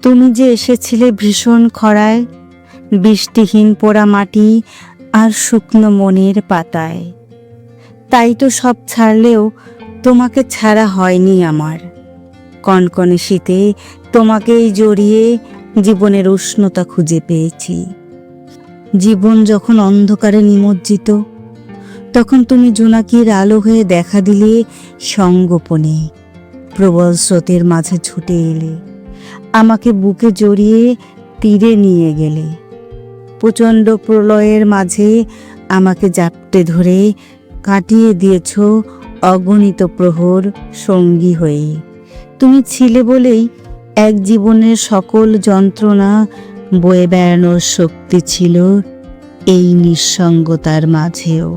তুমি যে এসেছিলে ভীষণ খরায়, বৃষ্টিহীন পোড়া মাটি আর শুকনো মনের পাতায়। তাই তো সব ছাড়লেও তোমাকে ছাড়া হয়নি আমার। কনকনে শীতে তোমাকেই জড়িয়ে জীবনের উষ্ণতা খুঁজে পেয়েছি। জীবন যখন অন্ধকারে নিমজ্জিত, তখন তুমি জোনাকির আলো হয়ে দেখা দিলে সঙ্গোপনে। প্রবল স্রোতের মাঝে ছুটে এলে, আমাকে বুকে জড়িয়ে তীরে নিয়ে গেলে। প্রচণ্ড প্রলয়ের মাঝে আমাকে জাপটে ধরে কাটিয়ে দিয়েছ অগণিত প্রহর সঙ্গী হয়ে। তুমি ছিলে বলেই এক জীবনের সকল যন্ত্রণা বয়ে বেড়ানোর শক্তি ছিল এই নিঃসঙ্গতার মাঝেও।